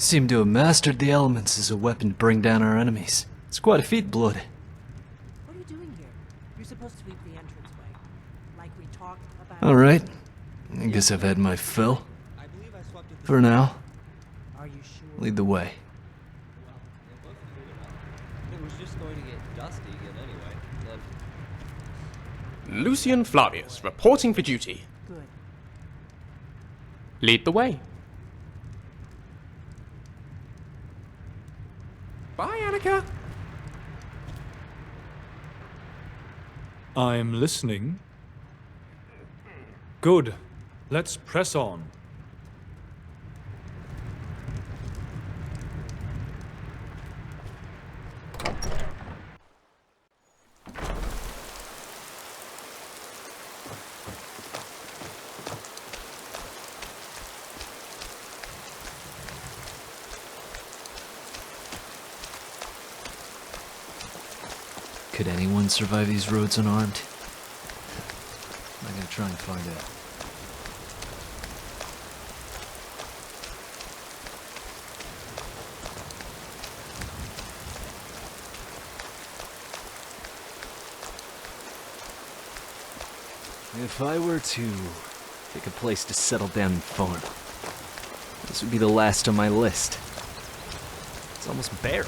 You seem to have mastered the elements as a weapon to bring down our enemies. It's quite a feat, Blood. What are you doing here? You're supposed to sweep the entranceway. Like we talked about... Alright. I guess I've had my fill. For now. Are you sure? Lead the way. It was just going to get dusty again anyway. Lucian Flavius, reporting for duty. Good. Lead the way. Bye, Anika. I'm listening. Good. Let's press on. Could anyone survive these roads unarmed? I'm gonna try and find out. If I were to pick a place to settle down and farm, this would be the last on my list. It's almost barren.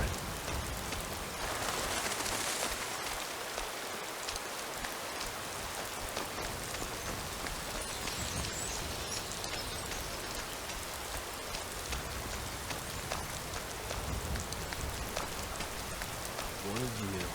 What a view.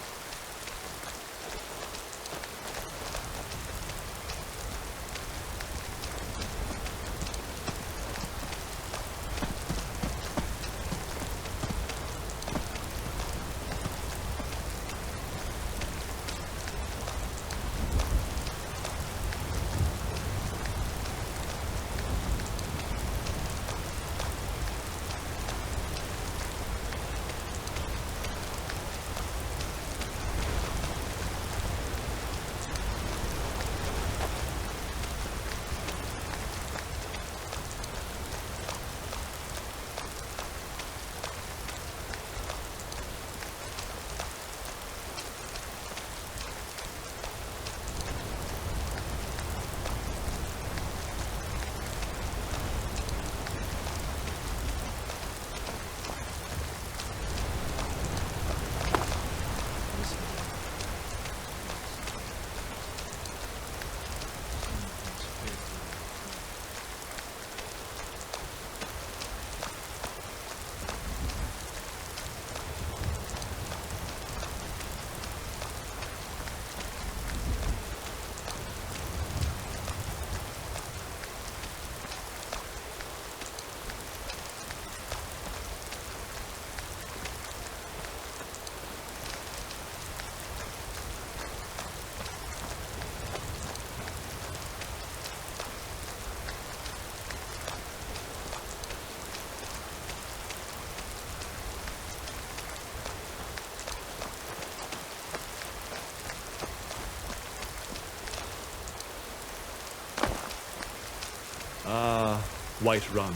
Ah, whiterun,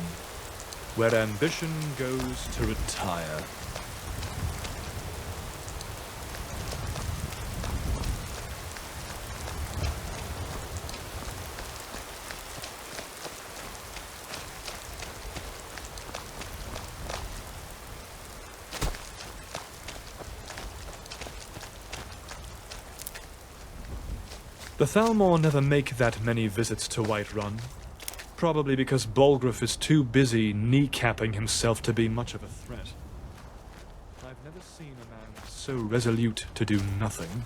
where ambition goes to retire. The Thalmor never make that many visits to Whiterun. Probably because Bolgraf is too busy kneecapping himself to be much of a threat. I've never seen a man so resolute to do nothing.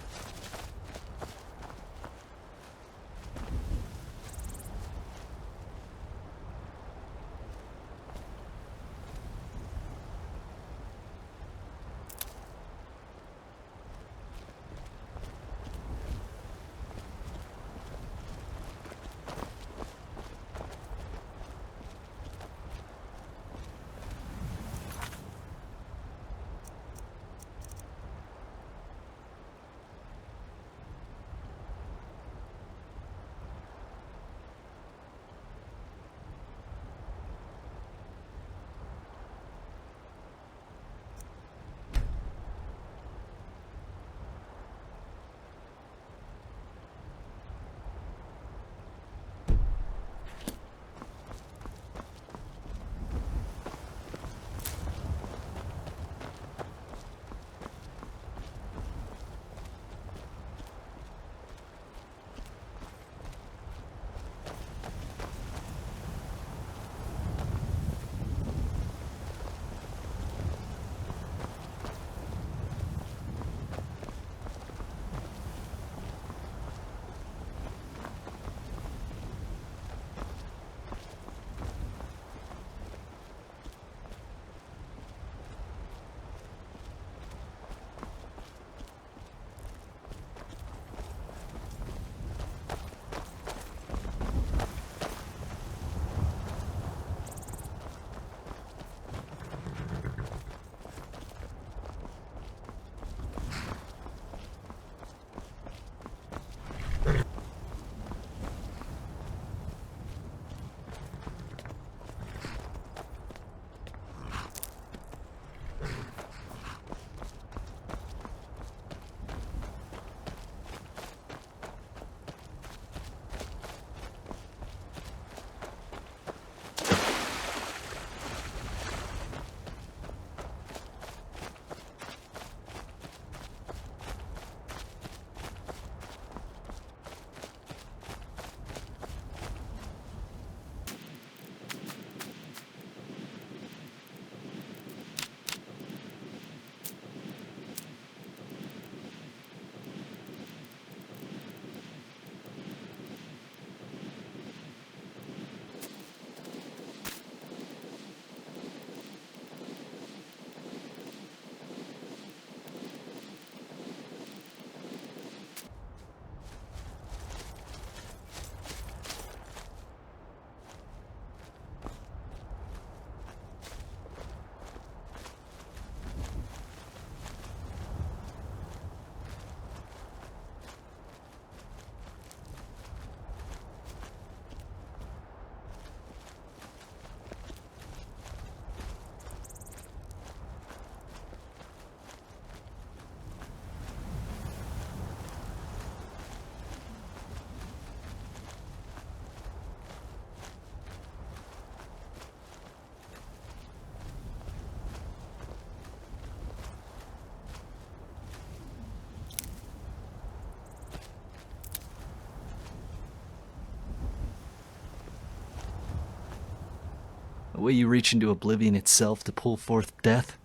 way you reach into oblivion itself to pull forth death,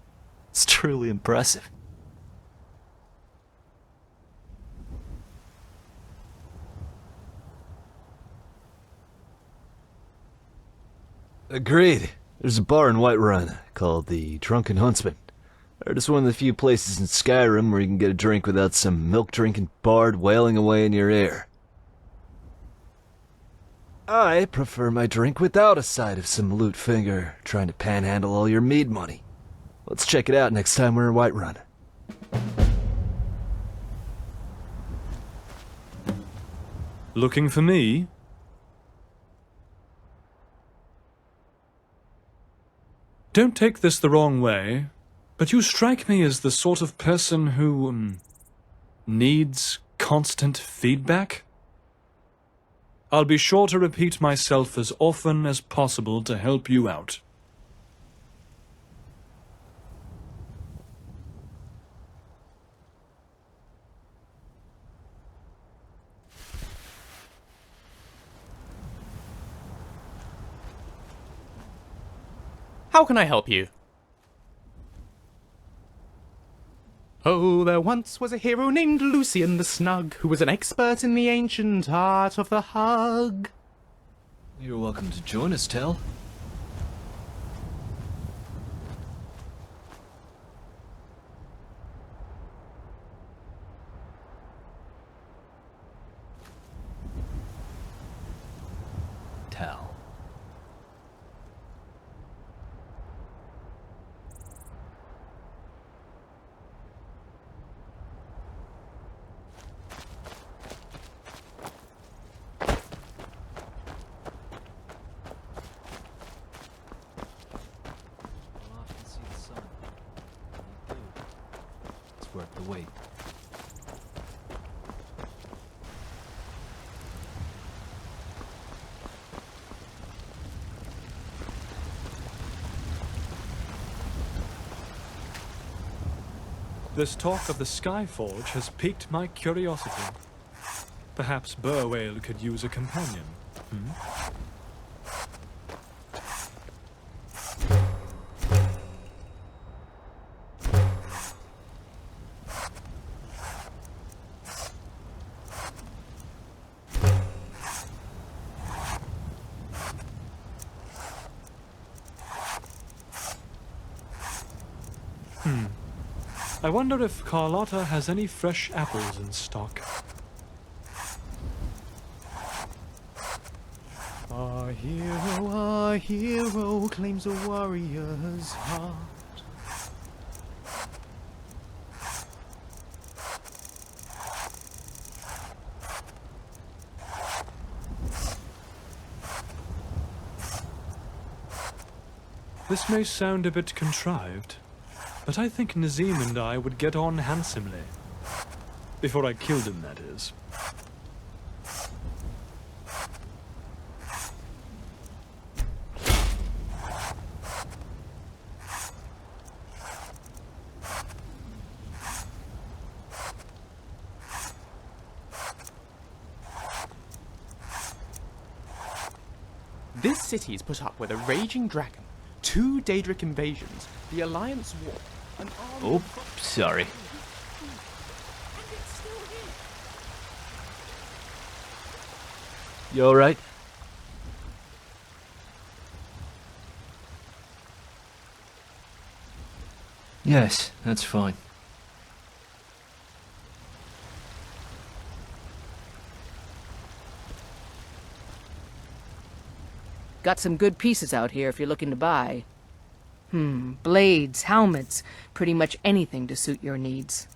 it's truly impressive. Agreed. There's a bar in Whiterun called the Drunken Huntsman. Heard it's one of the few places in Skyrim where you can get a drink without some milk-drinking bard wailing away in your ear. I prefer my drink without a side of some loot finger trying to panhandle all your mead money. Let's check it out next time we're in Whiterun. Looking for me? Don't take this the wrong way, but you strike me as the sort of person who, needs constant feedback. I'll be sure to repeat myself as often as possible to help you out. How can I help you? Oh, there once was a hero named Lucian the Snug, who was an expert in the ancient art of the hug. You're welcome to join us, Tal. Tal. Worth the wait. This talk of the Skyforge has piqued my curiosity. Perhaps Burwale could use a companion. I wonder if Carlotta has any fresh apples in stock. Our hero claims a warrior's heart. This may sound a bit contrived, but I think Nazim and I would get on handsomely. Before I killed him, that is. This city is put up with a raging dragon, 2 Daedric invasions, the Alliance War, an army... Oh, sorry. You alright? Yes, that's fine. Got some good pieces out here if you're looking to buy. Blades, helmets, pretty much anything to suit your needs.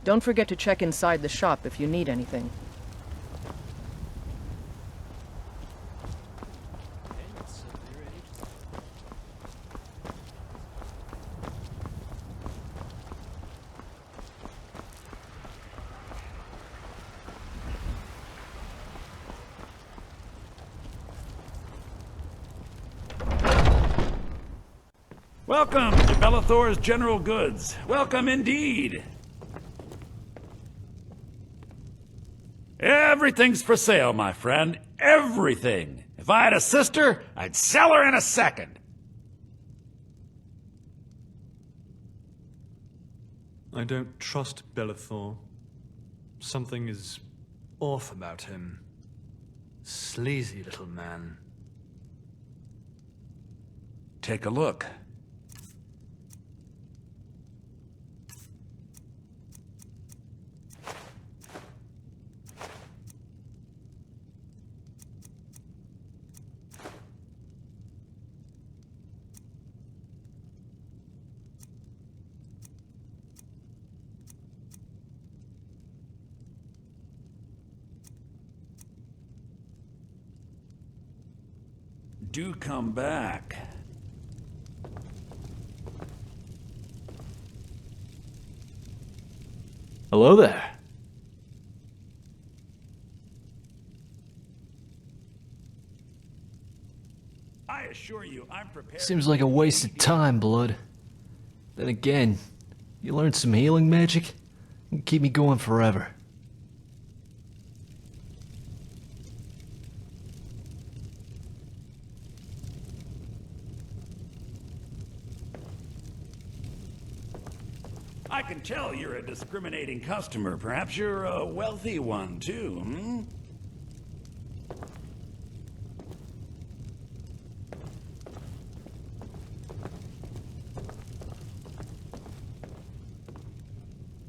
Don't forget to check inside the shop if you need anything. Welcome to Bellathor's General Goods. Welcome indeed. Everything's for sale, my friend. Everything. If I had a sister, I'd sell her in a second. I don't trust Bellathor. Something is off about him. Sleazy little man. Take a look. Do come back. Hello there. I assure you, I'm prepared. Seems like a waste of time, Blood. Then again, you learned some healing magic? You can keep me going forever. I can tell you're a discriminating customer. Perhaps you're a wealthy one, too, hmm?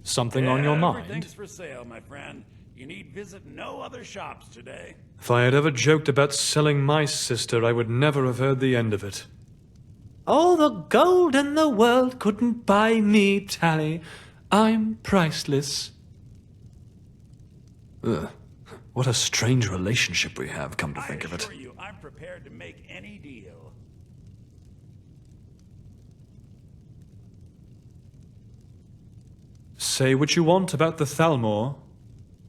Something on your mind? Everything's for sale, my friend. You need visit no other shops today. If I had ever joked about selling my sister, I would never have heard the end of it. All the gold in the world couldn't buy me, Tally. I'm priceless. Ugh. What a strange relationship we have, come to think of I it. assure you, I'm prepared to make any deal. Say what you want about the Thalmor,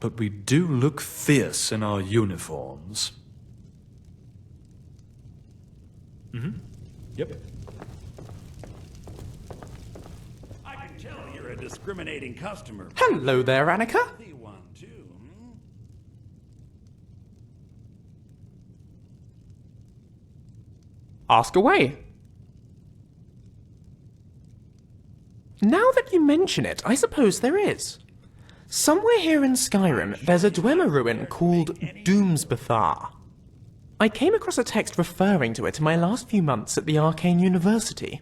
but we do look fierce in our uniforms. Yep. I can tell you're a discriminating customer. Hello there, Anika. Wealthy one, too, hmm? Ask away. Now that you mention it, I suppose there is. Somewhere here in Skyrim, there's a Dwemer ruin called Doomsbethar. I came across a text referring to it in my last few months at the Arcane University.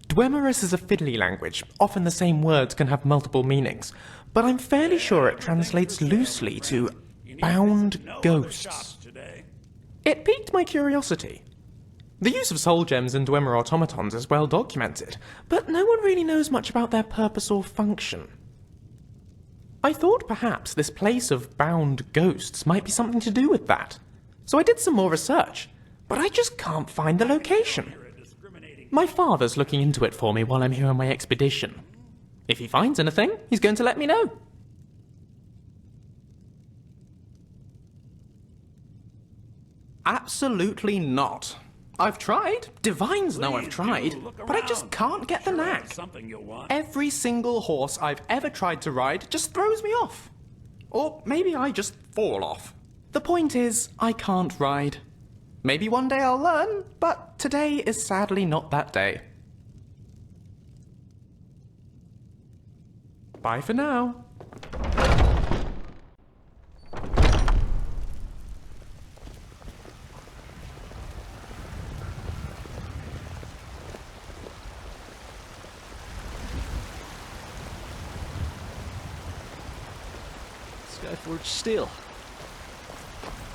Dwemerus is a fiddly language. Often the same words can have multiple meanings, but I'm fairly sure it translates loosely to bound ghosts. It piqued my curiosity. The use of soul gems in Dwemer automatons is well documented, but no one really knows much about their purpose or function. I thought perhaps this place of bound ghosts might be something to do with that, so I did some more research, but I just can't find the location. My father's looking into it for me while I'm here on my expedition. If he finds anything, he's going to let me know. Absolutely not. I've tried. Divines know I've tried, but I just can't get the knack. Every single horse I've ever tried to ride just throws me off. Or maybe I just fall off. The point is, I can't ride. Maybe one day I'll learn, but today is sadly not that day. Bye for now. Skyforged steel.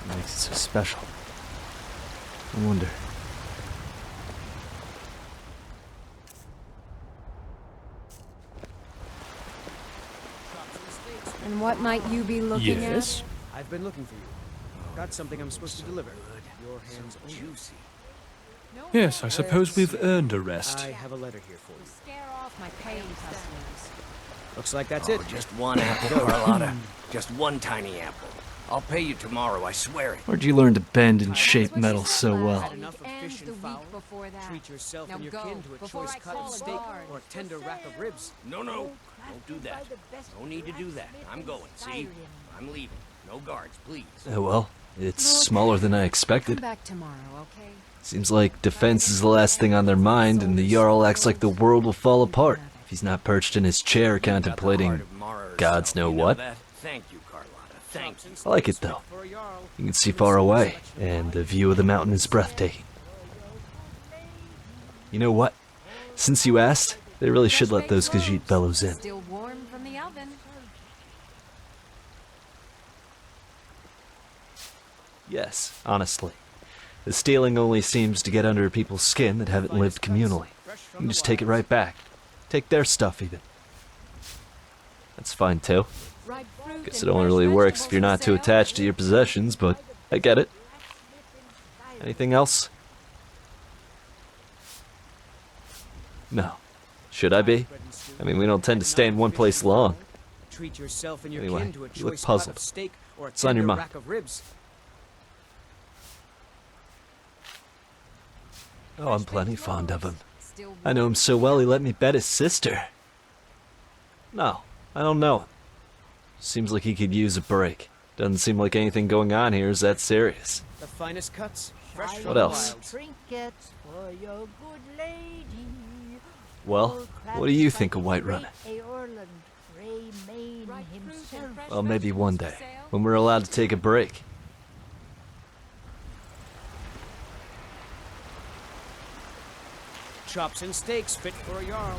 What makes it so special? I wonder. And what might you be looking Yes? I've been looking for you. Got something I'm supposed to deliver. Your hands juicy. Yes, I suppose we've earned a rest. I have a letter here for you. Scare off my paying customers. Looks like that's it. Just one apple, Carlotta. Just one tiny apple. I'll pay you tomorrow, I swear it. Where'd you learn to bend and shape metal so well? Had enough of fish and fowl? Treat yourself and your kin to a choice cut of steak or a tender rack of ribs. No, don't do that. No need to do that. I'm going, see? I'm leaving. No guards, please. Oh well, it's smaller than I Come expected. back tomorrow, okay? Seems like defense is the last thing on their mind, and the Jarl acts like the world will fall apart if he's not perched in his chair contemplating gods know what. Thank you, Carlotta. Thank you. I like it though. You can see far away, and the view of the mountain is breathtaking. You know what? Since you asked, they really should let those Khajiit bellows in. Still warm from the oven. Yes, honestly. The stealing only seems to get under people's skin that haven't lived communally. You can just take it right back. Take their stuff, even. That's fine, too. Guess it only really works if you're not too attached to your possessions, but I get it. Anything else? No. Should I be? I mean, we don't tend to stay in one place long. Treat yourself and your Anyway, kin to a you look choice cut puzzled. of steak or a What's on your tender mind? rack of ribs. Oh, I'm plenty fond of him. I know him so well he let me bet his sister. No, I don't know him. Seems like he could use a break. Doesn't seem like anything going on here is that serious. The finest cuts, fresh from What the else? wilds. Trinkets for your good lady. Well, what do you think of Whiterun? Well, maybe one day, when we're allowed to take a break. Chops and steaks fit for a Jarl.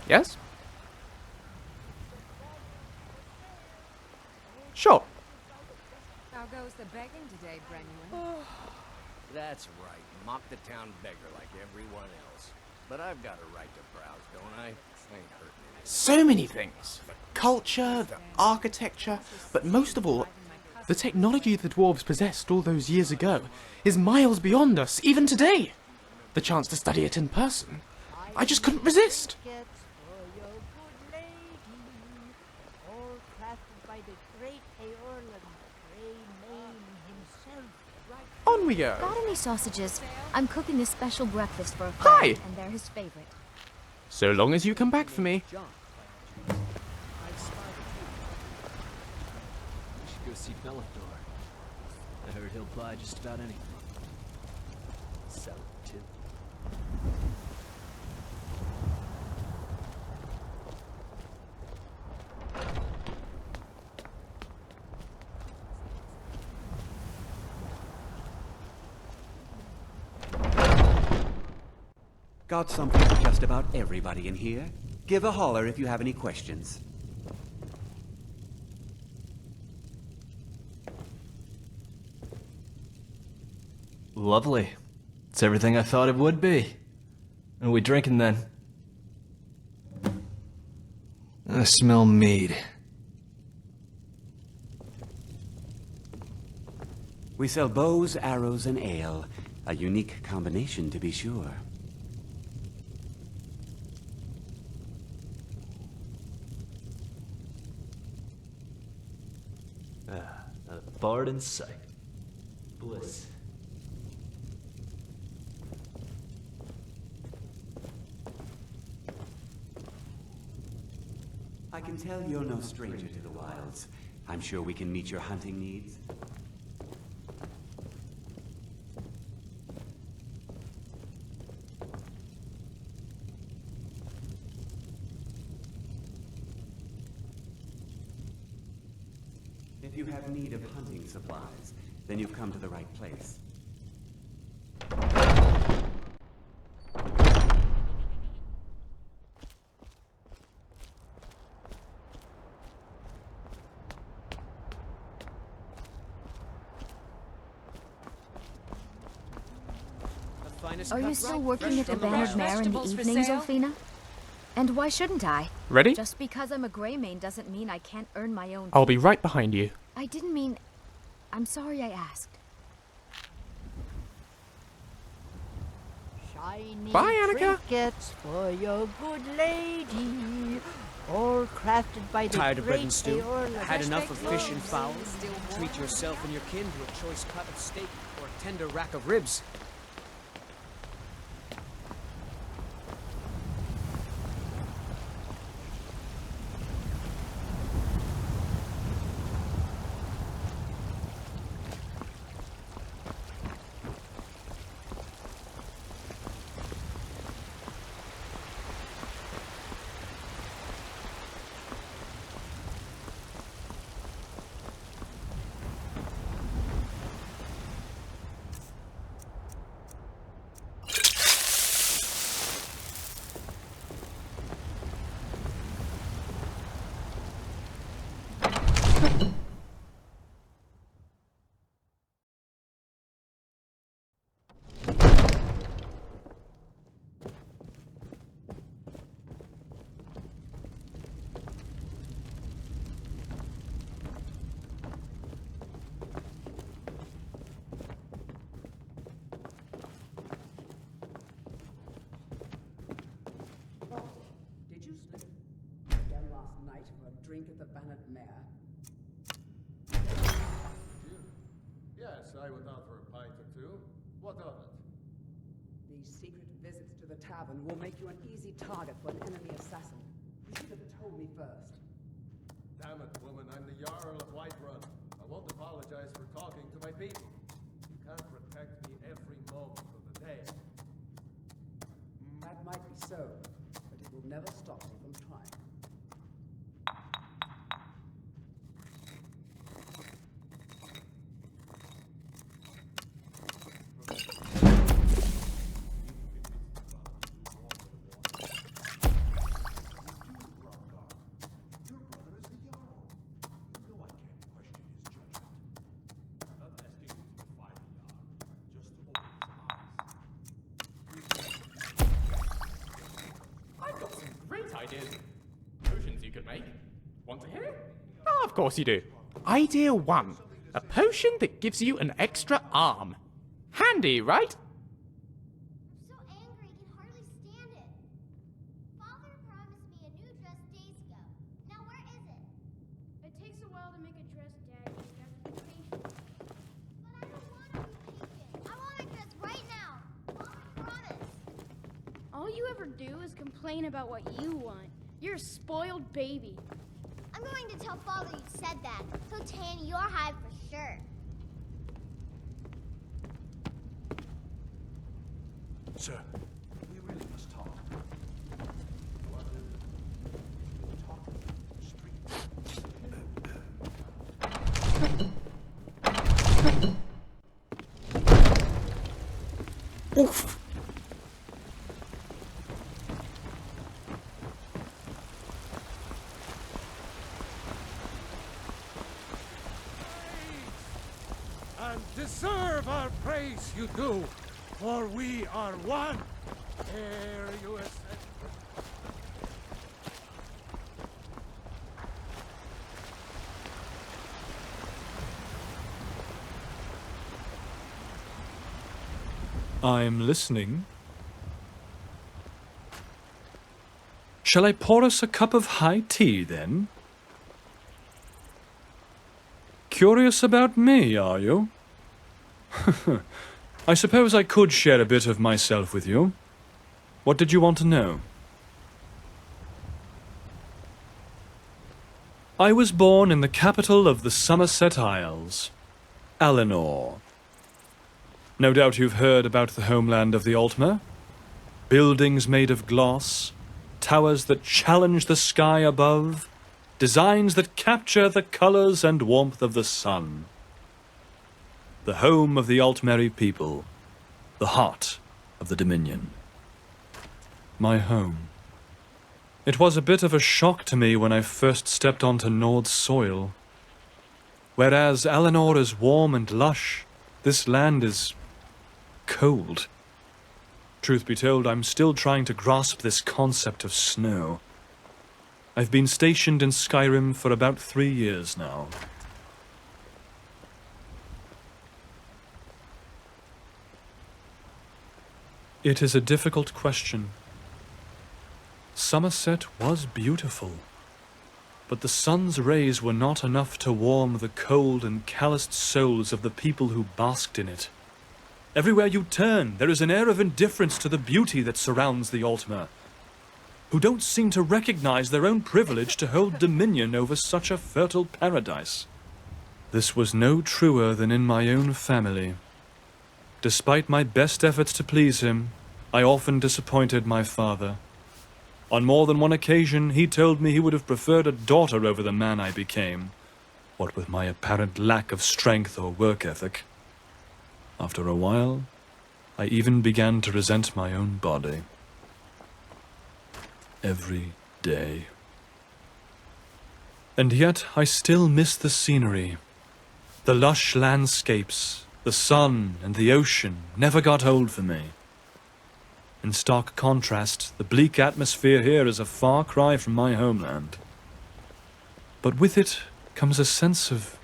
Yes? Sure. How goes the begging today, Brenuin? That's right. Mock the town beggar like everyone else. But I've got a right to browse, don't I? Ain't hurting it. So many things. The culture, the architecture, but most of all, the technology the dwarves possessed all those years ago is miles beyond us, even today. The chance to study it in person, I just couldn't resist. On we go. Got any sausages? I'm cooking a special breakfast for a Hi. friend, and they're his favorite. So long as you come back for me. We should go see Bellathor. I heard he'll buy just about anything. Sell it too. Got something for just about everybody in here. Give a holler if you have any questions. Lovely. It's everything I thought it would be. Are we drinking then? I smell mead. We sell bows, arrows, and ale. A unique combination, to be sure. Not a bard in sight. Bliss. I can tell you're no stranger to the wilds. I'm sure we can meet your hunting needs. If you have need of hunting supplies, then you've come to the right place. Are you still working at the Bannered Mare in the evenings, Elfina? And why shouldn't I? Ready? Just because I'm a Greymane doesn't mean I can't earn my own. I'll be right behind you. I didn't mean... I'm sorry I asked. Shiny Bye, Anika. trinkets for your good lady, all crafted by the Tired of bread great and stew? Aeorla. Had enough of fish and fowl? Treat yourself and your kin to a choice cut of steak or a tender rack of ribs. Drink at the Bannet Mare? Yes, I went out for a pint or two. What of it? These secret visits to the tavern will make you an easy target for an enemy assassin. You should have told me first. Damn it, woman, I'm the Jarl of Whiterun. I won't apologize for talking to my people. You can't protect me every moment of the day. That might be so, but it will never stop me from trying. Potions you could make. Want to hear? Oh, of course you do. Idea 1. A potion that gives you an extra arm. Handy, right? I'm so angry I can hardly stand it. Father promised me a new dress days ago. Now where is it? It takes a while to make a dress, Dad. You have to be patient. But I don't want to be patient. I want a dress right now. Father promised. All you ever do is complain about what you want. You're a spoiled baby. I'm going to tell Father you said that. He'll tan your hide for sure. Sir, we really must talk. Oof. And deserve our praise you do, for we are one. Ere you ascend. I'm listening. Shall I pour us a cup of high tea, then? Curious about me, are you? I suppose I could share a bit of myself with you. What did you want to know? I was born in the capital of the Somerset Isles, Eleanor. No doubt you've heard about the homeland of the Altmer. Buildings made of gloss, towers that challenge the sky above, designs that capture the colours and warmth of the sun. The home of the Altmeri people, the heart of the Dominion. My home. It was a bit of a shock to me when I first stepped onto Nord's soil. Whereas Eleanor is warm and lush, this land is cold. Truth be told, I'm still trying to grasp this concept of snow. I've been stationed in Skyrim for about 3 years now. It is a difficult question. Somerset was beautiful, but the sun's rays were not enough to warm the cold and calloused souls of the people who basked in it. Everywhere you turn, there is an air of indifference to the beauty that surrounds the Altmer, who don't seem to recognize their own privilege to hold dominion over such a fertile paradise. This was no truer than in my own family. Despite my best efforts to please him, I often disappointed my father. On more than one occasion, he told me he would have preferred a daughter over the man I became, what with my apparent lack of strength or work ethic. After a while, I even began to resent my own body. Every day. And yet, I still miss the scenery. The lush landscapes, the sun, and the ocean never got old for me. In stark contrast, the bleak atmosphere here is a far cry from my homeland. But with it comes a sense of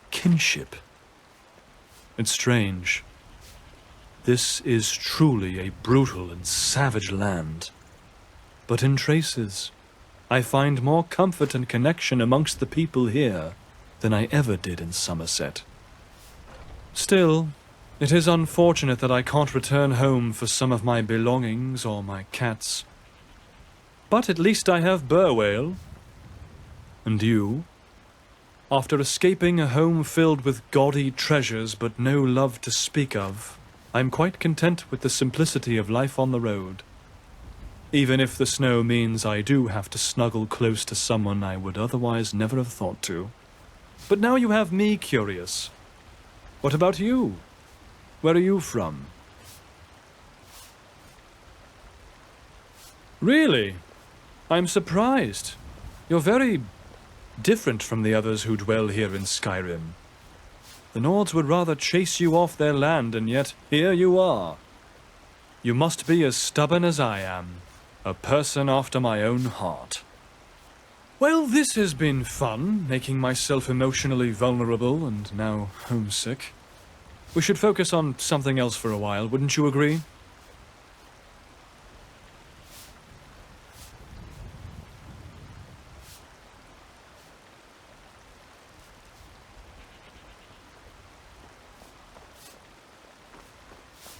kinship. It's strange. This is truly a brutal and savage land. But in traces, I find more comfort and connection amongst the people here than I ever did in Somerset. Still, it is unfortunate that I can't return home for some of my belongings or my cats. But at least I have Burwale. And you? After escaping a home filled with gaudy treasures but no love to speak of, I'm quite content with the simplicity of life on the road. Even if the snow means I do have to snuggle close to someone I would otherwise never have thought to. But now you have me curious. What about you? Where are you from? Really? I'm surprised. You're very different from the others who dwell here in Skyrim. The Nords would rather chase you off their land, and yet here you are. You must be as stubborn as I am, a person after my own heart. Well, this has been fun, making myself emotionally vulnerable and now homesick. We should focus on something else for a while, wouldn't you agree?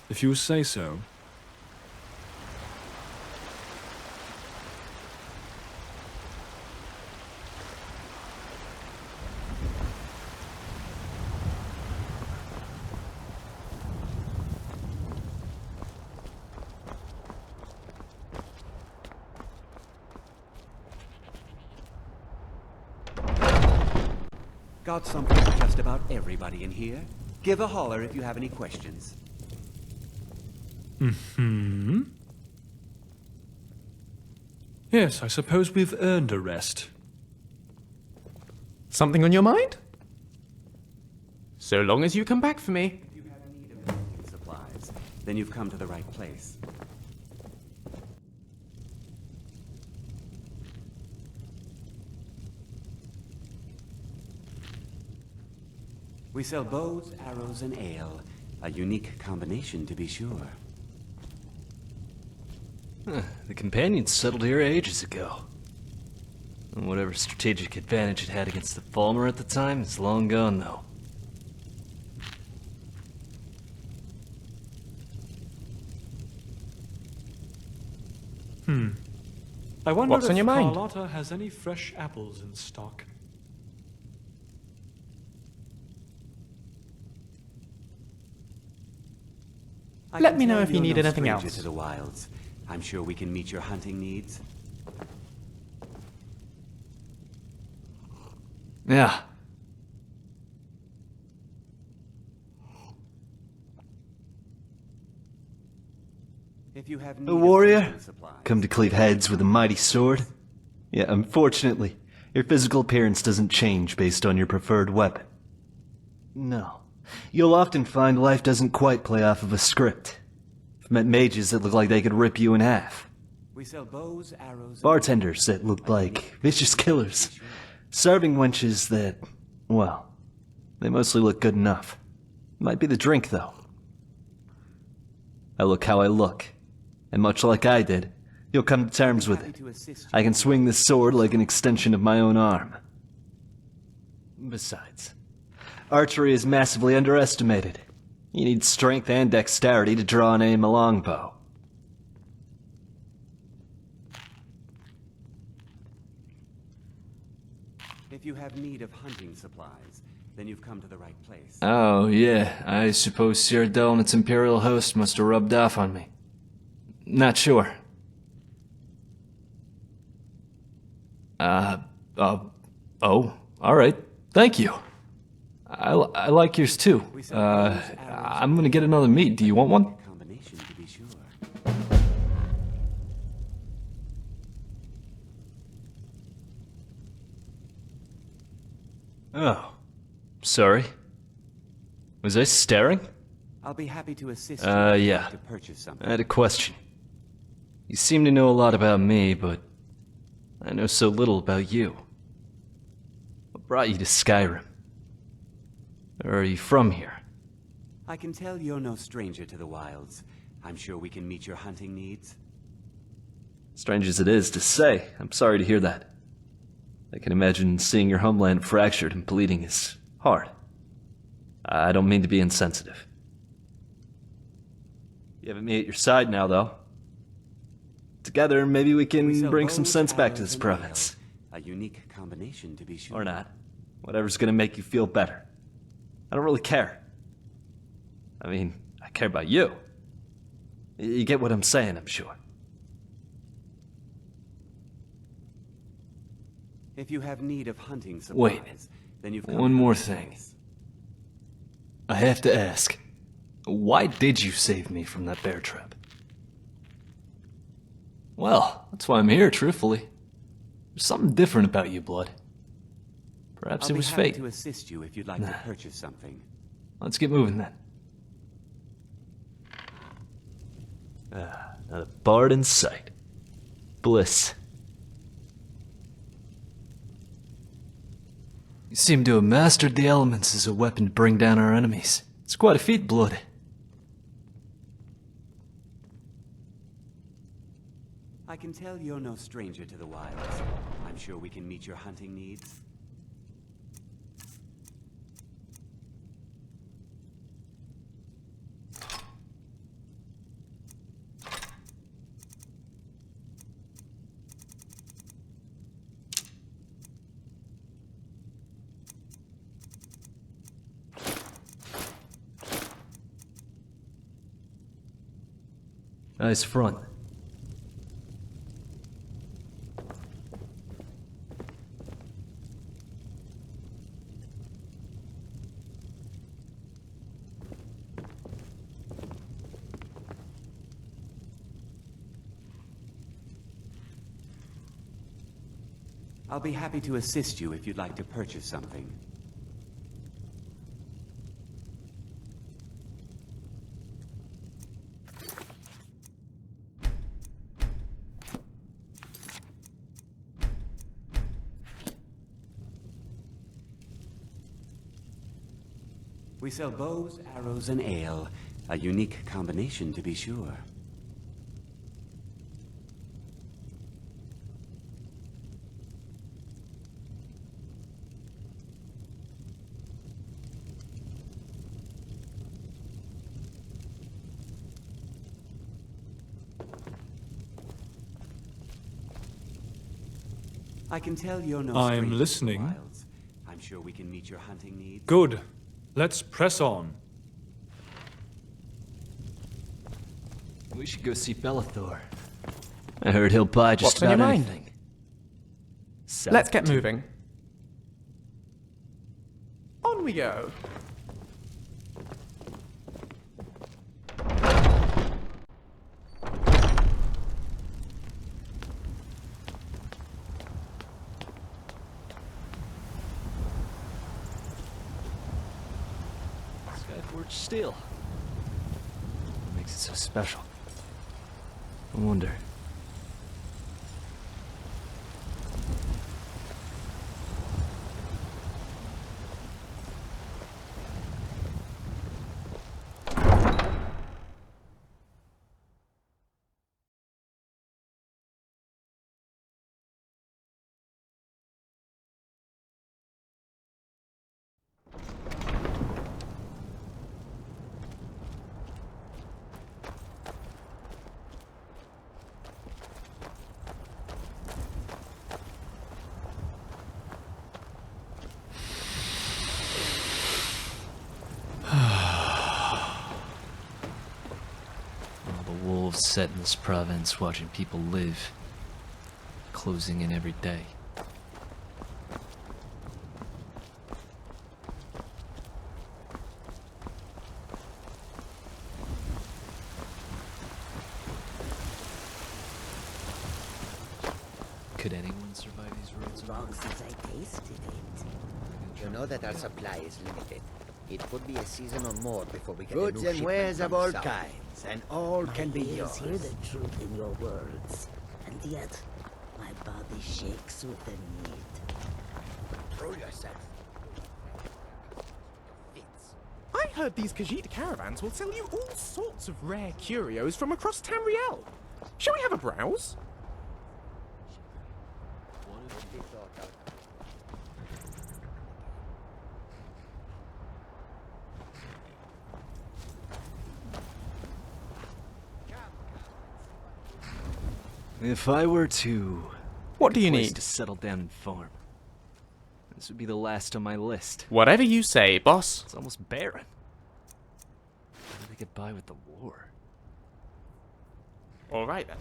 If you say so. Got something for just about everybody in here. Give a holler if you have any questions. Mm-hmm. Yes, I suppose we've earned a rest. Something on your mind? So long as you come back for me. If you have need of hunting supplies, then you've come to the right place. We sell bows, arrows, and ale. A unique combination, to be sure. The companions settled here ages ago. And whatever strategic advantage it had against the Falmer at the time is long gone, though. I wonder What's if on your mind? Carlotta has any fresh apples in stock. Let me know if you need anything else. else. To the wilds. I'm sure we can meet your hunting needs. Yeah. If you have need A of warrior? hunting supplies, Come to cleave heads with a mighty sword? Yeah, unfortunately, your physical appearance doesn't change based on your preferred weapon. No. You'll often find life doesn't quite play off of a script. I've met mages that look like they could rip you in half. We sell bows, arrows... Bartenders that look like vicious killers. Serving wenches that, well, they mostly look good enough. Might be the drink, though. I look how I look, and much like I did, you'll come to terms with it. I can swing this sword like an extension of my own arm. Besides, archery is massively underestimated. You need strength and dexterity to draw and aim a longbow. If you have need of hunting supplies, then you've come to the right place. Oh, yeah. I suppose Cyrodiil and its imperial host must have rubbed off on me. Not sure. Oh, alright. Thank you. I like yours too. I'm gonna get another meat. Do you want one? Combination to be sure. Oh. Sorry. Was I staring? I'll be happy to assist you if you'd like to purchase something. I had a question. You seem to know a lot about me, but I know so little about you. What brought you to Skyrim? Or are you from here? I can tell you're no stranger to the wilds. I'm sure we can meet your hunting needs. Strange as it is to say, I'm sorry to hear that. I can imagine seeing your homeland fractured and bleeding is hard. I don't mean to be insensitive. You have me at your side now, though. Together, maybe we can bring some sense back to this province. A unique combination, to be sure. Or not. Whatever's gonna make you feel better. I don't really care. I mean, I care about you. You get what I'm saying, I'm sure. If you have need of hunting supplies, then you've come one more thing. I have to ask, why did you save me from that bear trap? Well, that's why I'm here, truthfully. There's something different about you, Blood. Perhaps it was fate. I'll be happy to assist you if you'd like to purchase something. Let's get moving then. Not a bard in sight. Bliss. You seem to have mastered the elements as a weapon to bring down our enemies. It's quite a feat, Blood. I can tell you're no stranger to the wilds. I'm sure we can meet your hunting needs. Nice front. I'll be happy to assist you if you'd like to purchase something. We sell bows, arrows, and ale. A unique combination, to be sure. I can tell you're no stranger I'm to the listening. wilds. I'm sure we can meet your hunting needs. Good. Let's press on. We should go see Bellathor. I heard he'll buy just What's on your about mind? anything. Let's get moving. On we go. Skyforged steel. What makes it so special? I wonder. Set in this province, watching people live, closing in every day. Could anyone survive these roads? Long since I tasted it. You know that our supply is limited. It could be a season or more before we get Goods a new and wares shipment of from all south. kinds, and all can be yours. Hear the truth in your words, and yet my body shakes with the need. Control yourself. I heard these Khajiit caravans will sell you all sorts of rare curios from across Tamriel. Shall we have a browse? If I were to... What do you place need? to settle down and farm. This would be the last on my list. Whatever you say, boss. It's almost barren. How do they get by with the war? All right then.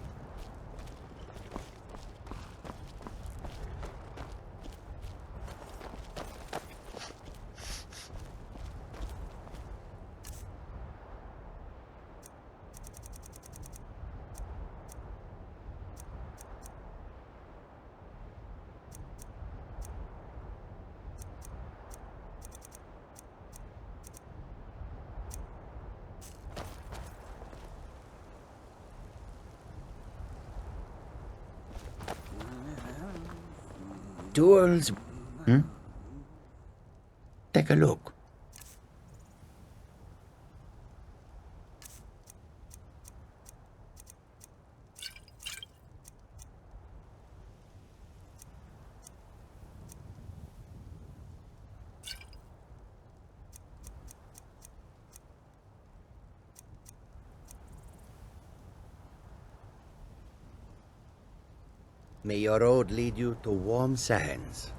Tools. Take a look. May your road lead you to warm sands.